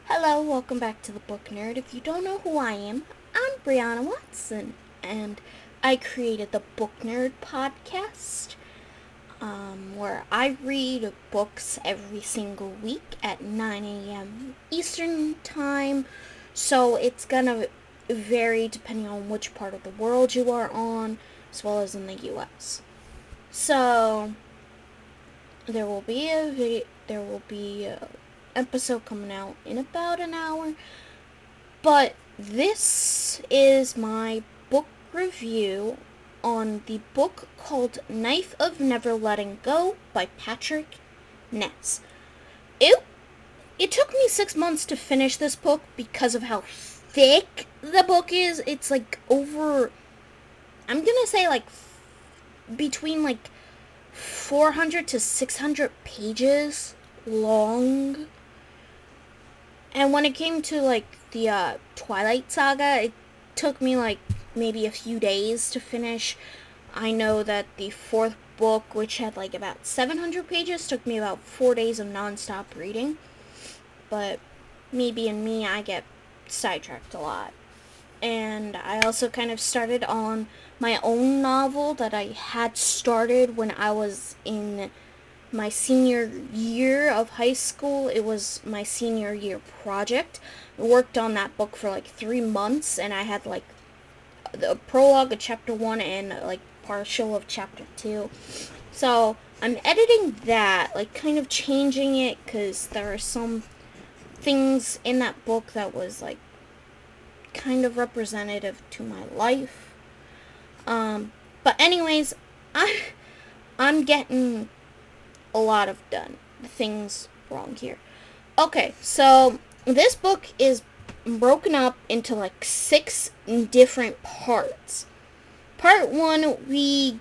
Hello, welcome back to the Book Nerd. If you don't know who I am, I'm Brianna Watson, and I created the Book Nerd podcast, where I read books every single week at 9 a.m. Eastern Time. So it's gonna vary depending on which part of the world you are on, as well as in the U.S. So there will be a episode coming out in about an hour. But this is my book review on the book called Knife of Never Letting Go by Patrick Ness. It, it took me 6 months to finish this book because of how thick the book is. It's like over, I'm gonna say like between like 400 to 600 pages long. And when it came to like the Twilight Saga, it took me like maybe a few days to finish. I know that the fourth book, which had like about 700 pages, took me about 4 days of nonstop reading. But me being me, I get sidetracked a lot. And I also kind of started on my own novel that I had started when I was in my senior year of high school. It was my senior year project. I worked on that book for like 3 months, and I had like the prologue of chapter 1 and like partial of chapter 2. So I'm editing that, like kind of changing it, because there are some things in that book that was like kind of representative to my life. But anyways, I'm getting a lot of done things wrong here. Okay, so this book is broken up into like 6 different parts. Part 1, we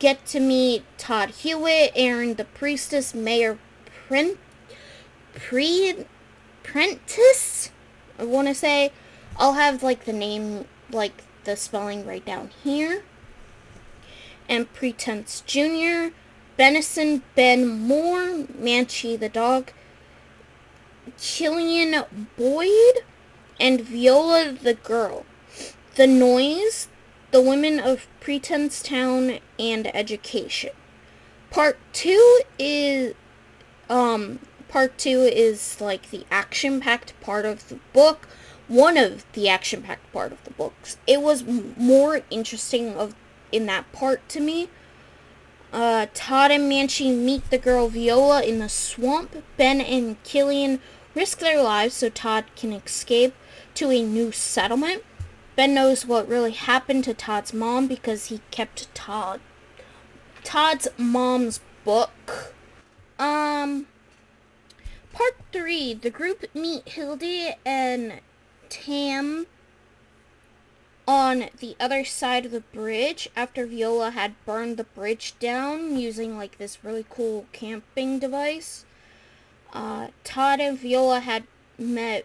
get to meet Todd Hewitt, Aaron the Priestess, Mayor Prentice. I want to say, I'll have like the name, like the spelling right down here. And Pretense Jr., Benison Ben Moore, Manchi the dog, Killian Boyd, and Viola the girl. The Noise, The Women of Pretense Town, and Education. Part 2 is like the action-packed part of the book. One of the action-packed part of the books. It was more interesting in that part to me. Todd and Manchi meet the girl Viola in the swamp. Ben and Killian risk their lives so Todd can escape to a new settlement. Ben knows what really happened to Todd's mom because he kept Todd's mom's book. Part 3, the group meet Hildy and Tam on the other side of the bridge after Viola had burned the bridge down using like this really cool camping device. Todd and Viola had met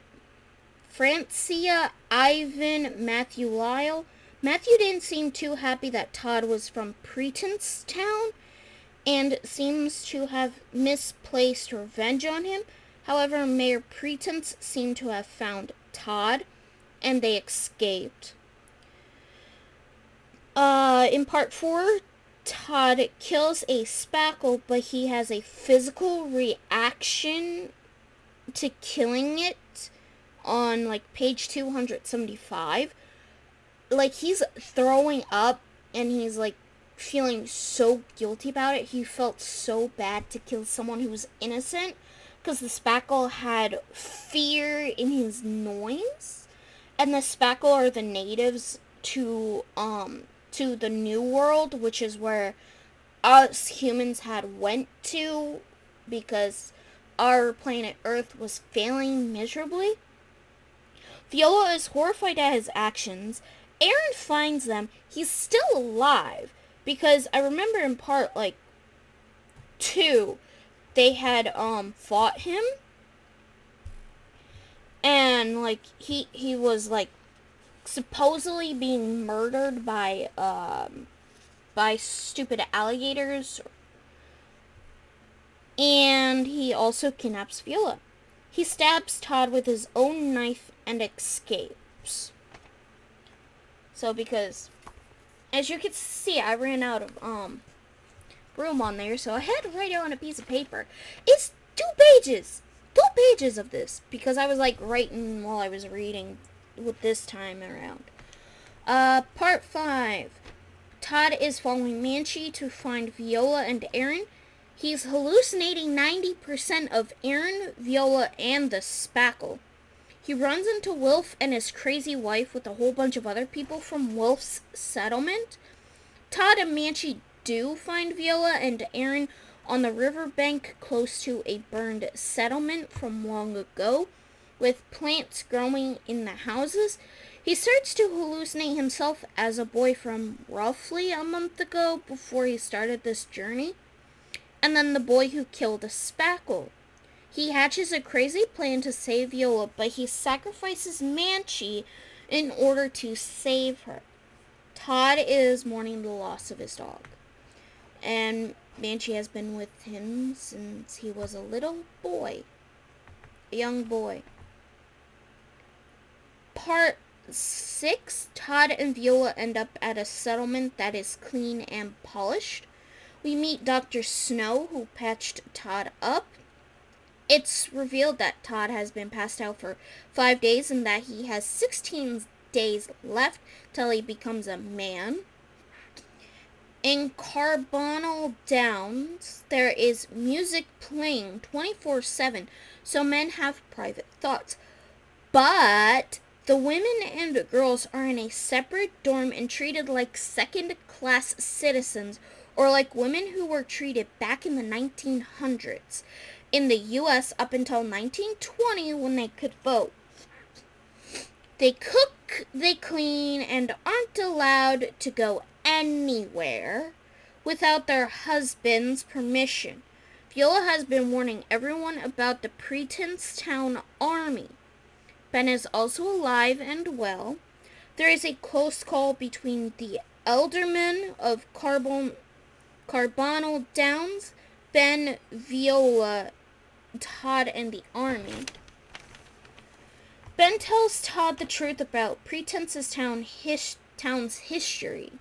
Francia, Ivan, Matthew Lyle. Matthew didn't seem too happy that Todd was from Pretense Town and seems to have misplaced revenge on him. However, Mayor Pretense seemed to have found Todd and they escaped. In part 4, Todd kills a spackle, but he has a physical reaction to killing it on like page 275. Like he's throwing up and he's like feeling so guilty about it. He felt so bad to kill someone who was innocent because the spackle had fear in his noise. And the spackle are the natives to the New World, which is where us humans had went to because our planet Earth was failing miserably. Viola is horrified at his actions. Aaron finds them. He's still alive because I remember in part like 2 they had fought him and like he was like supposedly being murdered by stupid alligators, and he also kidnaps Viola. He stabs Todd with his own knife and escapes. So because, as you can see, I ran out of room on there, so I had to write it on a piece of paper. It's 2 pages of this, because I was like writing while I was reading with this time around. Part 5. Todd is following Manchi to find Viola and Aaron. He's hallucinating 90% of Aaron, Viola, and the spackle. He runs into Wilf and his crazy wife with a whole bunch of other people from Wilf's settlement. Todd and Manchi do find Viola and Aaron on the riverbank close to a burned settlement from long ago, with plants growing in the houses. He starts to hallucinate himself as a boy from roughly a month ago before he started this journey, and then the boy who killed a spackle. He hatches a crazy plan to save Viola, but he sacrifices Manchi in order to save her. Todd is mourning the loss of his dog, and Manchi has been with him since he was a little boy, a young boy. Part 6, Todd and Viola end up at a settlement that is clean and polished. We meet Dr. Snow, who patched Todd up. It's revealed that Todd has been passed out for 5 days and that he has 16 days left till he becomes a man. In Carbonal Downs, there is music playing 24/7, so men have private thoughts. But the women and girls are in a separate dorm and treated like second-class citizens, or like women who were treated back in the 1900s in the U.S. up until 1920 when they could vote. They cook, they clean, and aren't allowed to go anywhere without their husband's permission. Viola has been warning everyone about the Pretense-town army. Ben is also alive and well. There is a close call between the aldermen of Carbonal Downs, Ben, Viola, Todd, and the army. Ben tells Todd the truth about Pretence's town's history,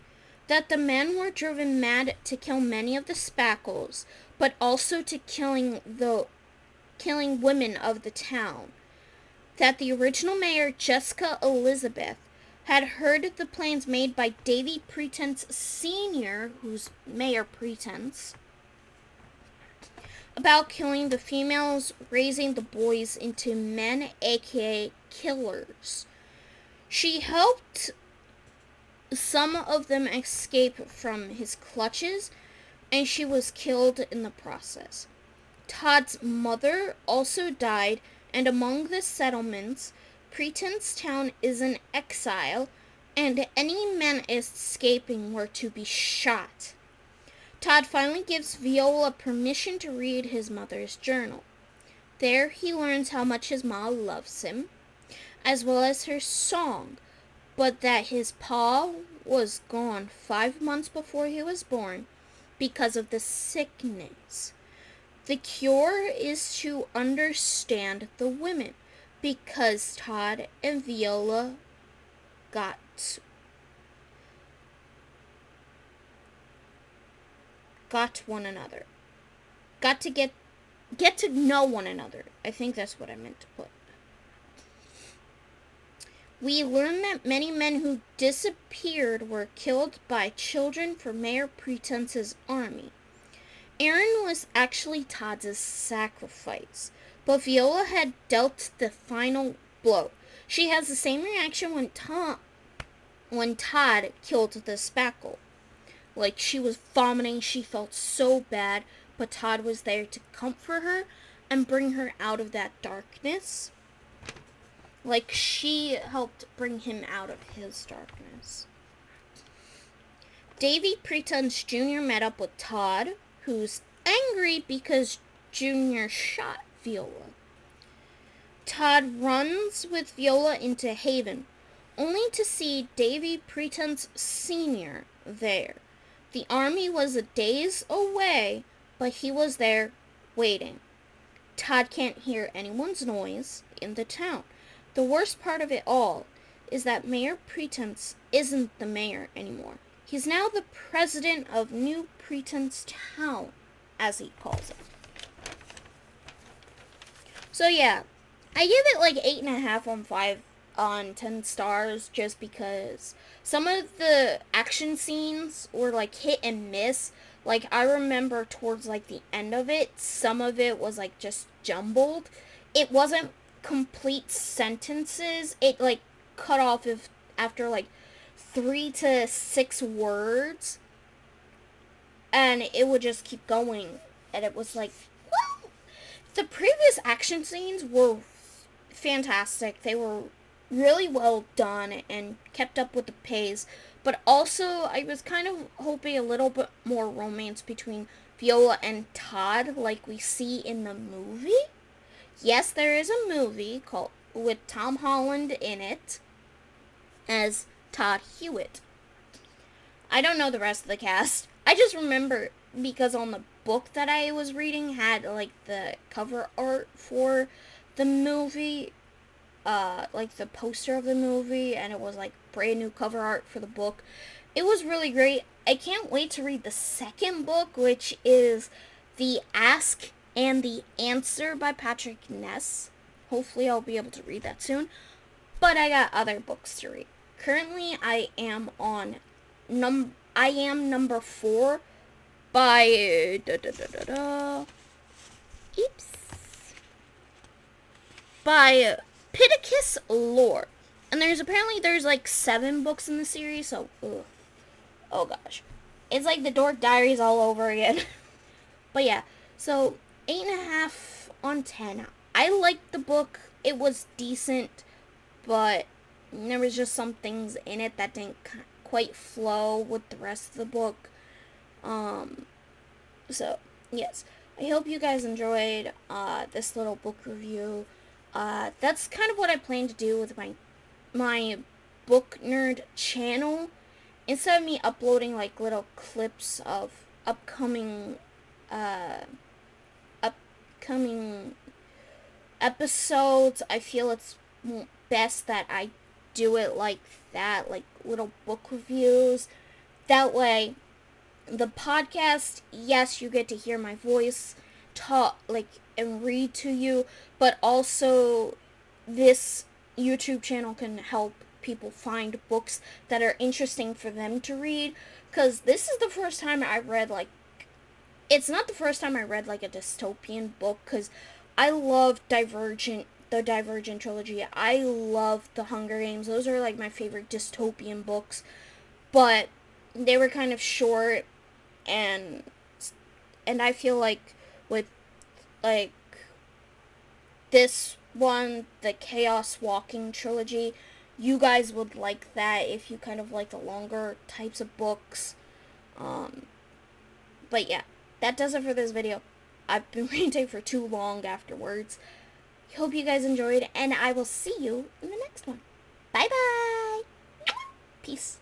that the men were driven mad to kill many of the spackles, but also to killing women of the town. That the original mayor, Jessica Elizabeth, had heard the plans made by Davy Pretense Sr., who's Mayor Pretense, about killing the females, raising the boys into men, aka killers. She helped some of them escape from his clutches, and she was killed in the process. Todd's mother also died, and among the settlements, Pretense Town is in exile, and any men escaping were to be shot. Todd finally gives Viola permission to read his mother's journal. There he learns how much his mom loves him, as well as her song, but that his pa was gone 5 months before he was born because of the sickness. The cure is to understand the women, because Todd and Viola got one another. Got to get to know one another. I think that's what I meant to put. We learn that many men who disappeared were killed by children for Mayor Pretence's army. Aaron was actually Todd's sacrifice, but Viola had dealt the final blow. She has the same reaction when Todd killed the spackle. Like, she was vomiting, she felt so bad, but Todd was there to comfort her and bring her out of that darkness. Like, she helped bring him out of his darkness. Davy Pretense Jr. met up with Todd, who's angry because Jr. shot Viola. Todd runs with Viola into Haven, only to see Davy Pretense Sr. there. The army was a days away, but he was there, waiting. Todd can't hear anyone's noise in the town. The worst part of it all is that Mayor Pretense isn't the mayor anymore. He's now the president of New Pretense Town, as he calls it. So yeah, I give it like 8.5 on 5 on 10 stars just because some of the action scenes were like hit and miss. Like I remember towards like the end of it, some of it was like just jumbled. It wasn't complete sentences. It like cut off if after like 3 to 6 words, and it would just keep going, and it was like, well, the previous action scenes were fantastic. They were really well done and kept up with the pace. But also, I was kind of hoping a little bit more romance between Viola and Todd, like we see in the movie. Yes, there is a movie called with Tom Holland in it as Todd Hewitt. I don't know the rest of the cast. I just remember because on the book that I was reading had like the cover art for the movie, like the poster of the movie, and it was like brand new cover art for the book. It was really great. I can't wait to read the second book, which is The Ask and the Answer by Patrick Ness. Hopefully I'll be able to read that soon. But I got other books to read. Currently I am on number 4 by by Pittacus Lore. And there's like 7 books in the series, so oh gosh. It's like the Dork Diaries all over again. But yeah, so 8.5 on 10. I liked the book. It was decent, but there was just some things in it that didn't quite flow with the rest of the book. So yes, I hope you guys enjoyed this little book review. That's kind of what I plan to do with my book nerd channel. Instead of me uploading like little clips of upcoming episodes, I feel it's best that I do it like that, like little book reviews. That way, the podcast, yes, you get to hear my voice talk, like, and read to you, but also this YouTube channel can help people find books that are interesting for them to read, because this is the first time I read, like, it's not the first time I read, like, a dystopian book, because I love the Divergent trilogy. I love the Hunger Games. Those are, like, my favorite dystopian books, but they were kind of short, and I feel like with, like, this one, the Chaos Walking trilogy, you guys would like that if you kind of like the longer types of books. But yeah, that does it for this video. I've been ranting for too long afterwards. Hope you guys enjoyed, and I will see you in the next one. Bye bye. Peace.